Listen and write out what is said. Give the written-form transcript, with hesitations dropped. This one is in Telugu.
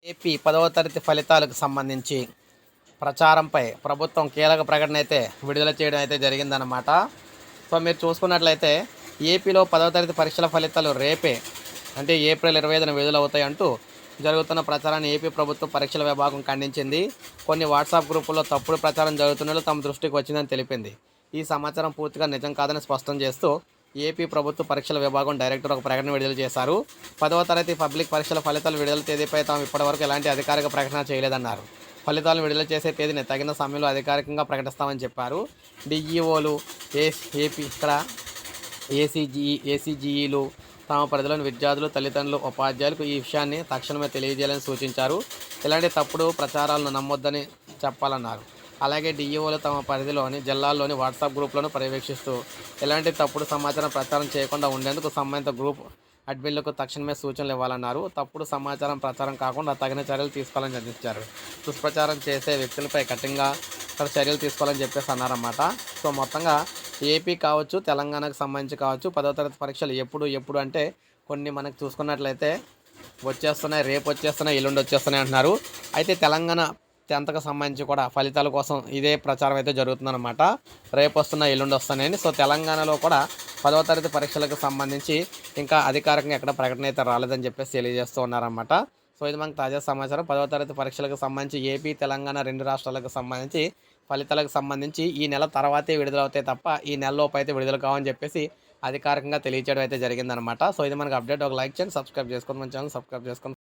ఏపీ 10వ తరగతి ఫలితాలకు సంబంధించి ప్రచారంపై ప్రభుత్వం కీలక ప్రకటన అయితే విడుదల చేయడం అయితే జరిగిందనమాట. సో మీరు చూసుకున్నట్లయితే ఏపీలో 10వ తరగతి పరీక్షల ఫలితాలు రేపే అంటే ఏప్రిల్ 25న విడుదలవుతాయి అంటూ జరుగుతున్న ప్రచారాన్ని ఏపీ ప్రభుత్వ పరీక్షల విభాగం ఖండించింది. కొన్ని వాట్సాప్ గ్రూపుల్లో తప్పుడు ప్రచారం జరుగుతున్నట్లు తమ దృష్టికి వచ్చిందని తెలిపింది. ఈ సమాచారం పూర్తిగా నిజం కాదని స్పష్టం చేస్తూ ఏపీ ప్రభుత్వ పరీక్షల విభాగం డైరెక్టర్ ఒక ప్రకటన విడుదల చేశారు. 10వ తరగతి పబ్లిక్ పరీక్షల ఫలితాల విడుదల తేదీపై తాము ఇప్పటివరకు ఎలాంటి అధికారిక ప్రకటన చేయలేదన్నారు. ఫలితాలను విడుదల చేసే తేదీని తగిన సమయంలో అధికారికంగా ప్రకటిస్తామని చెప్పారు. డిఈఓలు ఏపీ ఇక్కడ ఏసీజీఈలు తమ పరిధిలోని విద్యార్థులు, తల్లిదండ్రులు, ఉపాధ్యాయులకు ఈ విషయాన్ని తక్షణమే తెలియజేయాలని సూచించారు. ఇలాంటి తప్పుడు ప్రచారాలను నమ్మొద్దని చెప్పాలన్నారు. అలాగే డిఈఓలు తమ పరిధిలోని జిల్లాల్లోని వాట్సాప్ గ్రూపులను పర్యవేక్షిస్తూ ఎలాంటి తప్పుడు సమాచారం ప్రచారం చేయకుండా ఉండేందుకు సంబంధిత గ్రూప్ అడ్మిన్లకు తక్షణమే సూచనలు ఇవ్వాలన్నారు. తప్పుడు సమాచారం ప్రచారం కాకుండా తగిన చర్యలు తీసుకోవాలని నిర్ణయించారు. దుష్ప్రచారం చేసే వ్యక్తులపై కఠినంగా చర్యలు తీసుకోవాలని చెప్పేసి అన్నారన్నమాట. సో మొత్తంగా ఏపీ కావచ్చు, తెలంగాణకు సంబంధించి కావచ్చు 10వ తరగతి పరీక్షలు ఎప్పుడు అంటే కొన్ని మనకు చూసుకున్నట్లయితే వచ్చేస్తున్నాయి, రేపు వచ్చేస్తున్నాయి, ఎల్లుండి వచ్చేస్తున్నాయి అంటున్నారు. అయితే తెలంగాణ 10థకు సంబంధించి కూడా ఫలితాల కోసం ఇదే ప్రచారం అయితే జరుగుతుందన్నమాట. రేపు వస్తున్నాయి, ఎల్లుండి వస్తున్నాయని. సో తెలంగాణలో కూడా 10వ తరగతి పరీక్షలకు సంబంధించి ఇంకా అధికారికంగా ఎక్కడ ప్రకటన అయితే రాలేదని చెప్పేసి తెలియజేస్తూ ఉన్నారన్నమాట. సో ఇది మనకు తాజా సమాచారం. 10వ తరగతి పరీక్షలకు సంబంధించి ఏపీ, తెలంగాణ 2 రాష్ట్రాలకు సంబంధించి ఫలితాలకు సంబంధించి ఈ నెల తర్వాతే విడుదలవుతాయి తప్ప ఈ నెలలోపు అయితే విడుదల కావని చెప్పేసి అధికారికంగా తెలియచేయడం అయితే జరిగిందనమాట. సో ఇది మనకు అప్డేట్. ఒక లైక్ చేయండి, సబ్స్క్రైబ్ చేసుకోండి, మన ఛానల్ సబ్స్క్రైబ్ చేసుకోండి.